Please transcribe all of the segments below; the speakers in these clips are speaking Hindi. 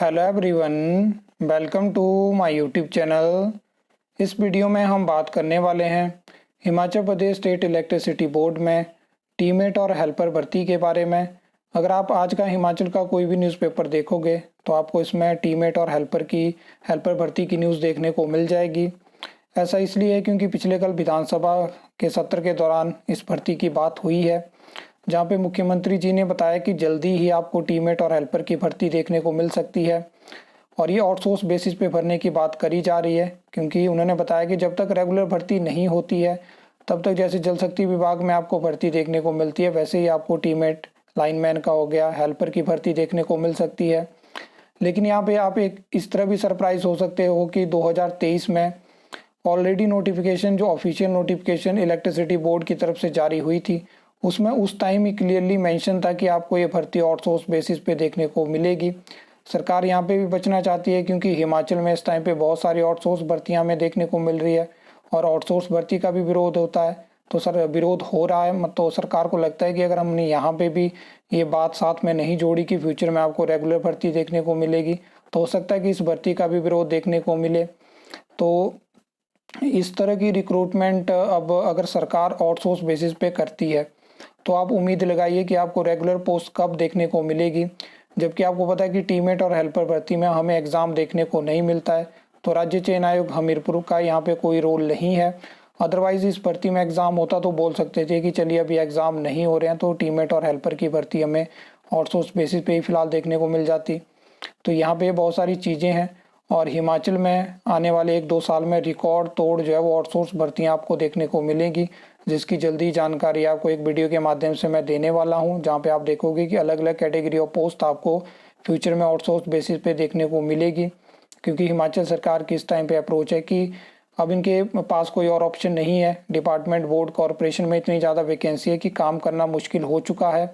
Hello everyone, welcome to my YouTube channel. इस वीडियो में हम बात करने वाले हैं Himachal Pradesh state electricity board में टीमेट और हेल्पर भर्ती के बारे में। अगर आप आज का हिमाचल का कोई भी न्यूज़पेपर देखोगे तो आपको इसमें टीमेट और हेल्पर भर्ती की न्यूज़ देखने को मिल जाएगी। ऐसा इसलिए है क्योंकि पिछले कल विधानसभा के सत्र के दौरान इस भर्ती की बात हुई है, जहां पे मुख्यमंत्री जी ने बताया कि जल्दी ही आपको टीमेट और हेल्पर की भर्ती देखने को मिल सकती है और ये आउटसोर्स बेसिस पे भरने की बात करी जा रही है, क्योंकि उन्होंने बताया कि जब तक रेगुलर भर्ती नहीं होती है तब तक जैसे जल शक्ति विभाग में आपको भर्ती देखने को मिलती है वैसे ही आपको टीमेट लाइनमैन का हो गया, हेल्पर की भर्ती देखने को मिल सकती है। लेकिन यहाँ पे आप एक इस तरह भी सरप्राइज हो सकते हो कि 2023 में ऑलरेडी नोटिफिकेशन, जो ऑफिशियल नोटिफिकेशन इलेक्ट्रिसिटी बोर्ड की तरफ से जारी हुई थी, उसमें उस टाइम ही क्लियरली मेंशन था कि आपको ये भर्ती आउटसोर्स बेसिस पे देखने को मिलेगी। सरकार यहाँ पे भी बचना चाहती है क्योंकि हिमाचल में इस टाइम पे बहुत सारी आउटसोर्स भर्तियाँ हमें देखने को मिल रही है और आउटसोर्स भर्ती का भी विरोध होता है। तो सर विरोध हो रहा है, तो सरकार को लगता है कि अगर हमने यहाँ पे भी ये बात साथ में नहीं जोड़ी कि फ्यूचर में आपको रेगुलर भर्ती देखने को मिलेगी, तो हो सकता है कि इस भर्ती का भी विरोध देखने को मिले। तो इस तरह की रिक्रूटमेंट अब अगर सरकार आउटसोर्स बेसिस पे करती है तो आप उम्मीद लगाइए कि आपको रेगुलर पोस्ट कब देखने को मिलेगी, जबकि आपको पता है कि टीमेट और हेल्पर भर्ती में हमें एग्ज़ाम देखने को नहीं मिलता है। तो राज्य चयन आयोग हमीरपुर का यहाँ पे कोई रोल नहीं है। अदरवाइज इस भर्ती में एग्ज़ाम होता तो बोल सकते थे कि चलिए अभी एग्ज़ाम नहीं हो रहे हैं तो टीमेट और हेल्पर की भर्ती हमें आउटसोर्स बेसिस पे ही फिलहाल देखने को मिल जाती। तो यहाँ पे बहुत सारी चीज़ें हैं और हिमाचल में आने वाले 1-2 साल में रिकॉर्ड तोड़ जो है वो आउटसोर्स भर्तियाँ आपको देखने को मिलेंगी, जिसकी जल्दी जानकारी आपको एक वीडियो के माध्यम से मैं देने वाला हूं, जहां पे आप देखोगे कि अलग अलग कैटेगरी ऑफ पोस्ट आपको फ्यूचर में आउटसोर्स बेसिस पे देखने को मिलेगी। क्योंकि हिमाचल सरकार की इस टाइम पे अप्रोच है कि अब इनके पास कोई और ऑप्शन नहीं है। डिपार्टमेंट, बोर्ड, कॉरपोरेशन में इतनी ज़्यादा वैकेंसी है कि काम करना मुश्किल हो चुका है।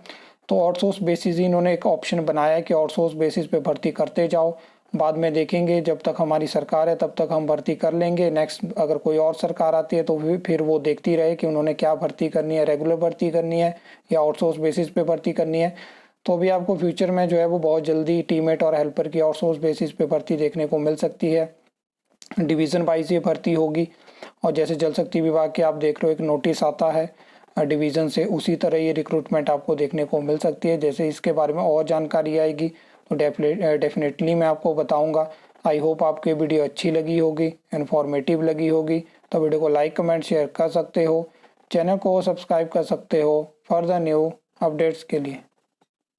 तो आउटसोर्स बेसिस ही इन्होंने एक ऑप्शन बनाया है कि आउटसोर्स बेसिस पे भर्ती करते जाओ, बाद में देखेंगे, जब तक हमारी सरकार है तब तक हम भर्ती कर लेंगे। नेक्स्ट अगर कोई और सरकार आती है तो फिर वो देखती रहे कि उन्होंने क्या भर्ती करनी है, रेगुलर भर्ती करनी है या आउटसोर्स बेसिस पे भर्ती करनी है। तो अभी आपको फ्यूचर में जो है वो बहुत जल्दी टीमेट और हेल्पर की आउटसोर्स बेसिस पे भर्ती देखने को मिल सकती है। डिवीज़न वाइज ये भर्ती होगी और जैसे जल शक्ति विभाग के आप देख रहे हो एक नोटिस आता है डिवीज़न से, उसी तरह ये रिक्रूटमेंट आपको देखने को मिल सकती है। जैसे इसके बारे में और जानकारी आएगी तो डेफिनेटली मैं आपको बताऊंगा। आई होप आपको ये वीडियो अच्छी लगी होगी, इन्फॉर्मेटिव लगी होगी। तो वीडियो को लाइक, कमेंट, शेयर कर सकते हो। चैनल को सब्सक्राइब कर सकते हो फॉर द न्यू अपडेट्स के लिए।